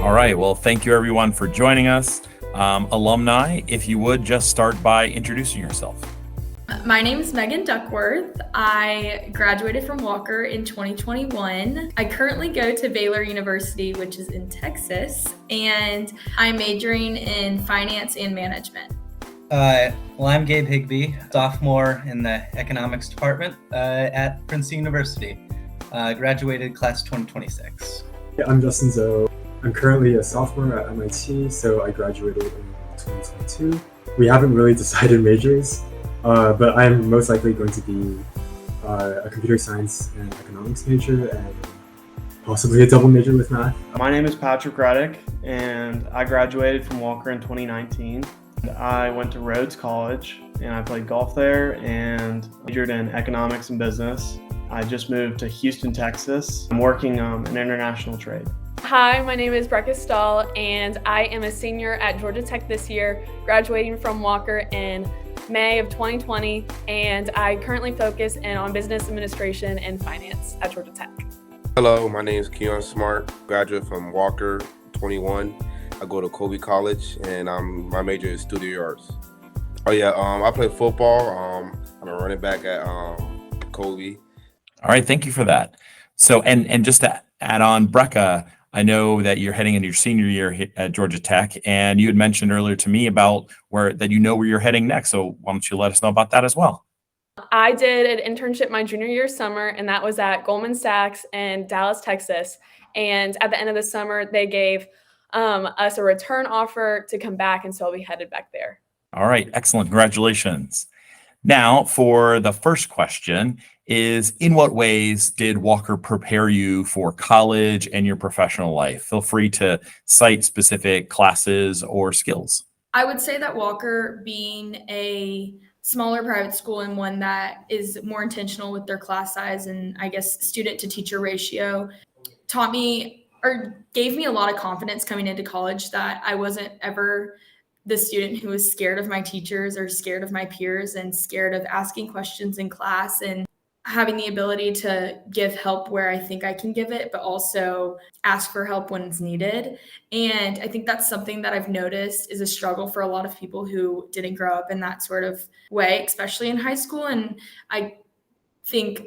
All right. Well, thank you everyone for joining us. Alumni, if you would just start by introducing yourself. My name is Megan Duckworth. I graduated from Walker in 2021. I currently go to Baylor University, which is in Texas, and I'm majoring in finance and management. Well, I'm Gabe Higbee, sophomore in the economics department at Princeton University. Graduated class 2026. I'm Justin Zoe. I'm currently a sophomore at MIT, so I graduated in 2022. We haven't really decided majors, but I'm most likely going to be a computer science and economics major and possibly a double major with math. My name is Patrick Reddick, and I graduated from Walker in 2019. I went to Rhodes College, and I played golf there and majored in economics and business. I just moved to Houston, Texas. I'm working in international trade. Hi, my name is Brecca Stahl, and I am a senior at Georgia Tech this year, graduating from Walker in May of 2020, and I currently focus on business administration and finance at Georgia Tech. Hello, my name is Keon Smart, graduate from Walker 21. I go to Colby College, and my major is studio arts. I play football. I'm a running back at Colby. All right. Thank you for that. So, and just to add on, Brecca, I know that you're heading into your senior year at Georgia Tech, and you had mentioned earlier to me about where you're heading next. So why don't you let us know about that as well? I did an internship my junior year summer, and that was at Goldman Sachs in Dallas, Texas. And at the end of the summer, they gave us a return offer to come back, and so I'll be headed back there. All right. Excellent. Congratulations. Now, for the first question is, in what ways did Walker prepare you for college and your professional life? Feel free to cite specific classes or skills. I would say that Walker, being a smaller private school and one that is more intentional with their class size and I guess student to teacher ratio, taught me or gave me a lot of confidence coming into college that I wasn't ever the student who was scared of my teachers or scared of my peers and scared of asking questions in class, and having the ability to give help where I think I can give it, but also ask for help when it's needed. And I think that's something that I've noticed is a struggle for a lot of people who didn't grow up in that sort of way, especially in high school. And I think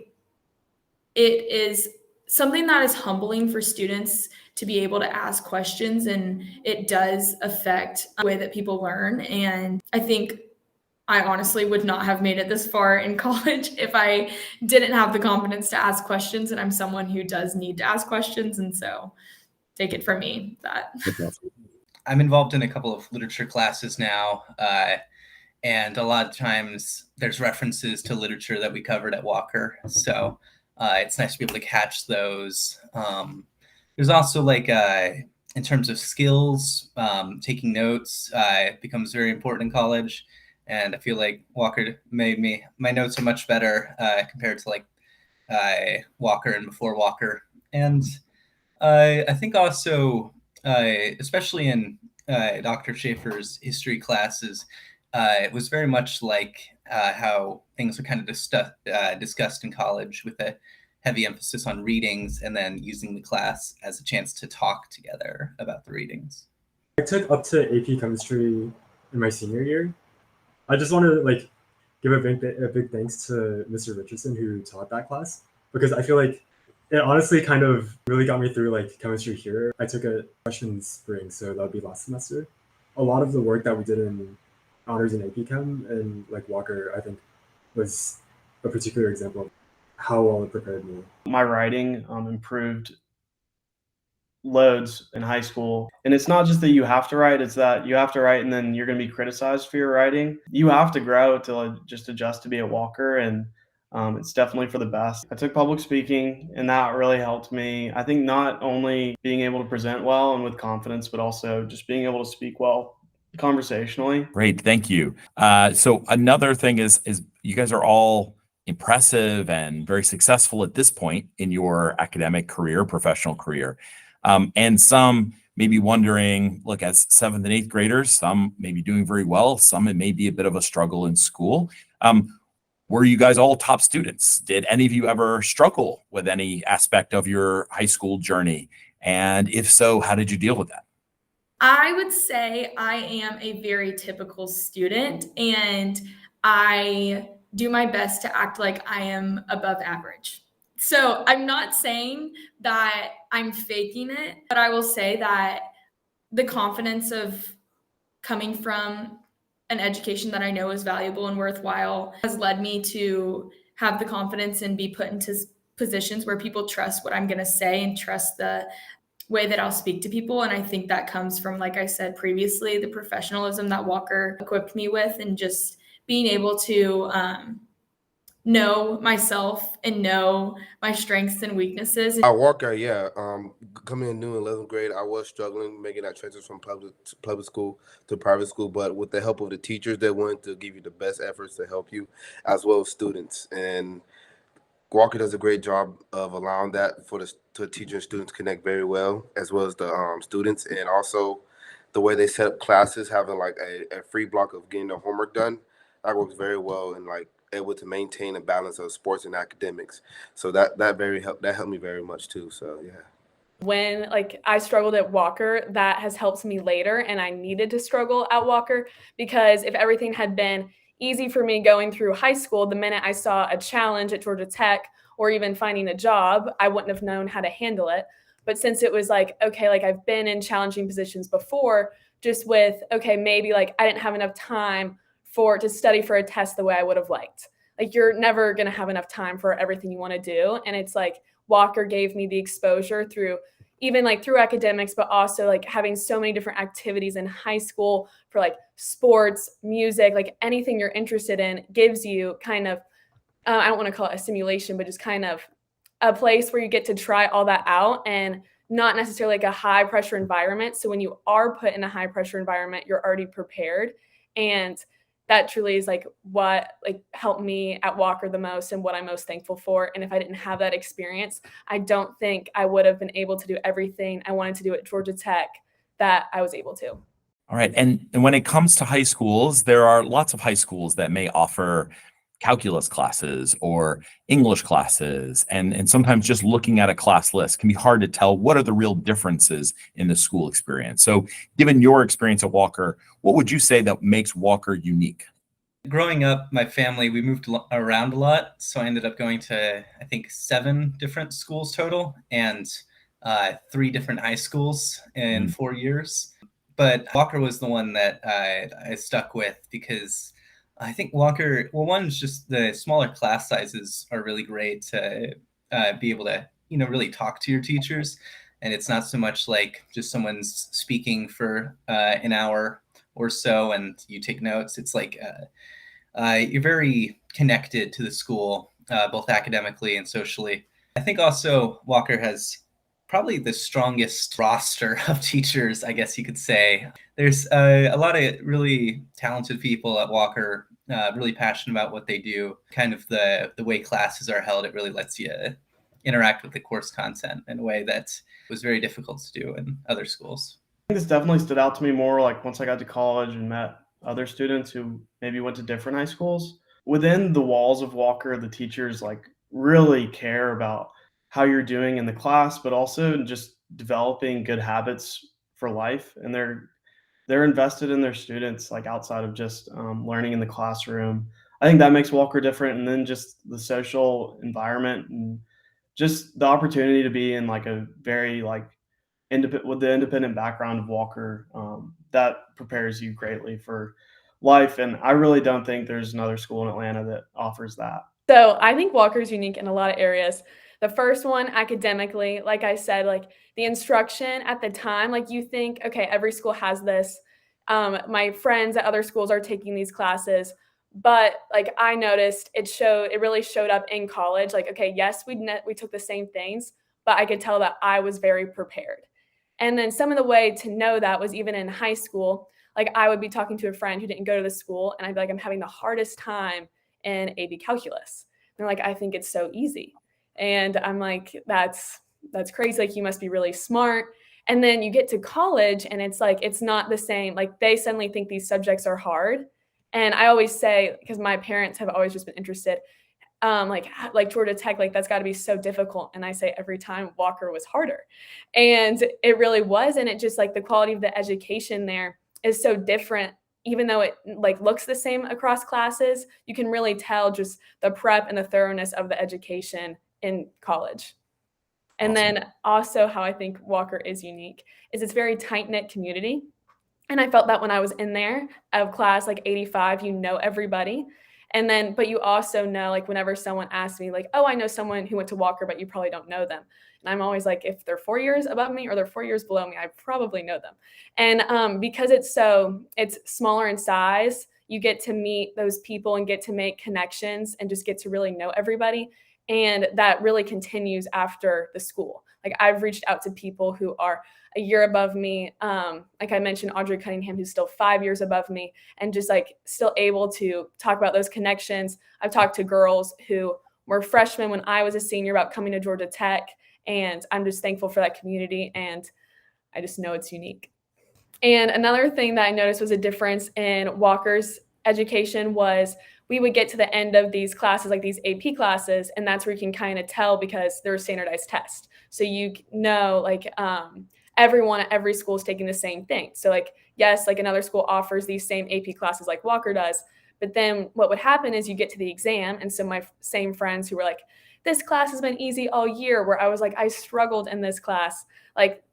it is something that is humbling for students to be able to ask questions, and it does affect the way that people learn. And I think I honestly would not have made it this far in college if I didn't have the confidence to ask questions, and I'm someone who does need to ask questions, and so take it from me that. I'm involved in a couple of literature classes now, and a lot of times there's references to literature that we covered at Walker, so it's nice to be able to catch those. There's also in terms of skills, taking notes becomes very important in college. And I feel like Walker made my notes are much better compared to Walker and before Walker. And I think also, especially in Dr. Schaefer's history classes, it was very much like how things were kind of discussed in college, with a heavy emphasis on readings and then using the class as a chance to talk together about the readings. I took up to AP chemistry in my senior year. I just want to give a big thanks to Mr. Richardson who taught that class, because I feel like it honestly kind of really got me through chemistry here. I took a freshman spring, so that would be last semester. A lot of the work that we did in honors and AP Chem and Walker, I think, was a particular example of how well it prepared me. My writing improved loads in high school. And it's not just that you have to write, it's that you have to write and then you're going to be criticized for your writing. You have to grow to just adjust to be a Walker, and it's definitely for the best. I took public speaking, and that really helped me. I think not only being able to present well and with confidence, but also just being able to speak well conversationally. Great. Thank you. So another thing is you guys are all impressive and very successful at this point in your academic career, professional career. And some may be wondering, look, as 7th and 8th graders, some may be doing very well. Some, it may be a bit of a struggle in school. Were you guys all top students? Did any of you ever struggle with any aspect of your high school journey? And if so, how did you deal with that? I would say I am a very typical student, and I do my best to act like I am above average. So I'm not saying that I'm faking it, but I will say that the confidence of coming from an education that I know is valuable and worthwhile has led me to have the confidence and be put into positions where people trust what I'm going to say and trust the way that I'll speak to people. And I think that comes from, like I said previously, the professionalism that Walker equipped me with, and just being able to know myself and know my strengths and weaknesses. At Walker, yeah. Coming in new in 11th grade, I was struggling making that transition from public school to private school, but with the help of the teachers, they wanted to give you the best efforts to help you, as well as students. And Walker does a great job of allowing that for the teacher and students connect very well as the students, and also the way they set up classes, having like a free block of getting the homework done, that works very well, and like able to maintain a balance of sports and academics. So that helped me very much too. So yeah. When like I struggled at Walker, that has helped me later, and I needed to struggle at Walker, because if everything had been easy for me going through high school, the minute I saw a challenge at Georgia Tech or even finding a job, I wouldn't have known how to handle it. But since it was like, okay, like I've been in challenging positions before, just with, okay, maybe like I didn't have enough time to study for a test the way I would have liked. Like you're never going to have enough time for everything you want to do. And it's like Walker gave me the exposure through even like through academics, but also like having so many different activities in high school for like sports, music, like anything you're interested in gives you kind of, I don't want to call it a simulation, but just kind of a place where you get to try all that out, and not necessarily like a high pressure environment. So when you are put in a high pressure environment, you're already prepared. And that truly is like what like helped me at Walker the most and what I'm most thankful for. And if I didn't have that experience, I don't think I would have been able to do everything I wanted to do at Georgia Tech that I was able to. All right. And when it comes to high schools, there are lots of high schools that may offer calculus classes or English classes. And sometimes just looking at a class list can be hard to tell what are the real differences in the school experience. So given your experience at Walker, what would you say that makes Walker unique? Growing up, my family, we moved around a lot. So I ended up going to, I think, 7 different schools total, and 3 different high schools in 4 years. But Walker was the one that I stuck with, because I think Walker, well, one is just the smaller class sizes are really great to be able to, really talk to your teachers. And it's not so much like just someone's speaking for an hour or so and you take notes. It's like you're very connected to the school, both academically and socially. I think also Walker has probably the strongest roster of teachers, I guess you could say. There's a lot of really talented people at Walker, really passionate about what they do. Kind of the way classes are held, it really lets you interact with the course content in a way that was very difficult to do in other schools. I think this definitely stood out to me more like once I got to college and met other students who maybe went to different high schools. Within the walls of Walker, the teachers like really care about how you're doing in the class, but also just developing good habits for life. And they're invested in their students, like outside of just learning in the classroom. I think that makes Walker different. And then just the social environment and just the opportunity to be in like a very like with the independent background of Walker, that prepares you greatly for life. And I really don't think there's another school in Atlanta that offers that. So I think Walker is unique in a lot of areas. The first one, academically, like I said, like the instruction at the time, like you think, okay, every school has this. My friends at other schools are taking these classes, but like I noticed it really showed up in college. Like, okay, yes, we took the same things, but I could tell that I was very prepared. And then some of the way to know that was even in high school. Like I would be talking to a friend who didn't go to the school, and I'd be like, I'm having the hardest time in AB calculus. And they're like, I think it's so easy. And I'm like, that's crazy. Like you must be really smart. And then you get to college and it's like, it's not the same. Like they suddenly think these subjects are hard. And I always say, because my parents have always just been interested, like Georgia Tech, like that's got to be so difficult. And I say every time Walker was harder, and it really was. And it just like the quality of the education there is so different. Even though it like looks the same across classes, you can really tell just the prep and the thoroughness of the education in college. And Awesome. then also how I think Walker is unique is it's very tight-knit community. And I felt that when I was in there of class like 85, you know everybody. And then, but you also know, like whenever someone asks me like, oh, I know someone who went to Walker, but you probably don't know them. And I'm always like, if they're 4 years above me or they're 4 years below me, I probably know them. And because it's smaller in size, you get to meet those people and get to make connections and just get to really know everybody. And that really continues after the school. Like I've reached out to people who are a year above me. Like I mentioned, Audrey Cunningham, who's still 5 years above me, and just like still able to talk about those connections. I've talked to girls who were freshmen when I was a senior about coming to Georgia Tech, and I'm just thankful for that community, and I just know it's unique. And another thing that I noticed was a difference in Walker's education was we would get to the end of these classes, like these AP classes, and that's where you can kind of tell because they're a standardized test. So you know, like everyone at every school is taking the same thing. So like, yes, like another school offers these same AP classes like Walker does, but then what would happen is you get to the exam. And so my same friends who were like, this class has been easy all year, where I was like, I struggled in this class. Like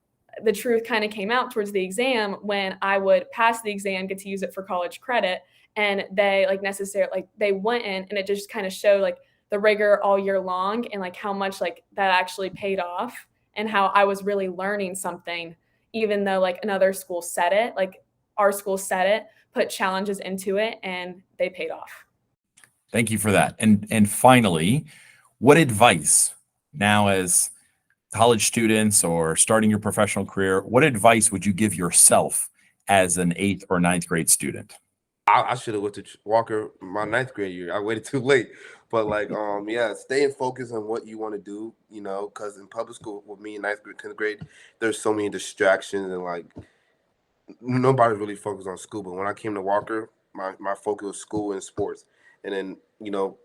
the truth kind of came out towards the exam when I would pass the exam, get to use it for college credit. And they like necessarily, like they went in and it just kind of showed like the rigor all year long and like how much like that actually paid off and how I was really learning something, even though like another school said it, like our school said it, put challenges into it, and they paid off. Thank you for that. And finally, what advice now as college students or starting your professional career, what advice would you give yourself as an 8th or 9th grade student? I should have went to Walker my 9th grade year. I waited too late. But like, yeah, staying focused on what you want to do, you know, because in public school with me in 9th grade, 10th grade, there's so many distractions and like nobody's really focused on school. But when I came to Walker, my focus was school and sports. And then, you know,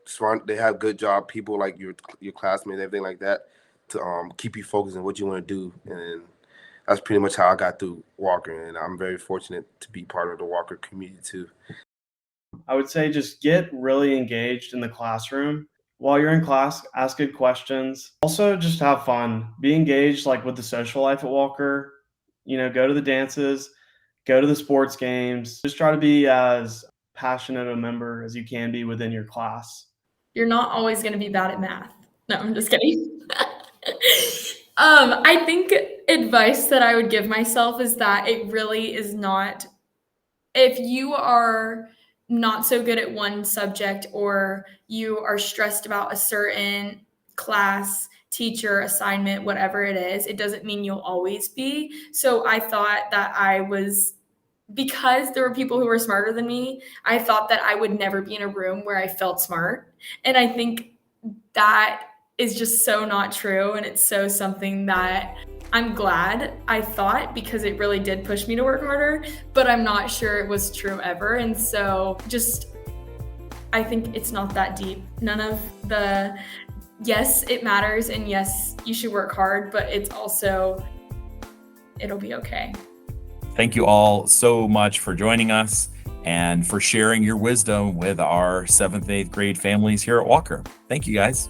they have good job people like your classmates, everything like that, to keep you focused on what you want to do. And that's pretty much how I got through Walker. And I'm very fortunate to be part of the Walker community too. I would say just get really engaged in the classroom. While you're in class, ask good questions. Also, just have fun. Be engaged like with the social life at Walker. You know, go to the dances, go to the sports games. Just try to be as passionate a member as you can be within your class. You're not always going to be bad at math. No, I'm just kidding. I think advice that I would give myself is that it really is not, if you are not so good at one subject or you are stressed about a certain class, teacher, assignment, whatever it is, it doesn't mean you'll always be. So I thought that because there were people who were smarter than me, I thought that I would never be in a room where I felt smart. And I think that is just so not true. And it's so something that I'm glad I thought, because it really did push me to work harder, but I'm not sure it was true ever. And so I think it's not that deep. None of the, yes, it matters, and yes, you should work hard, but it's also, it'll be okay. Thank you all so much for joining us and for sharing your wisdom with our 7th and 8th grade families here at Walker. Thank you, guys.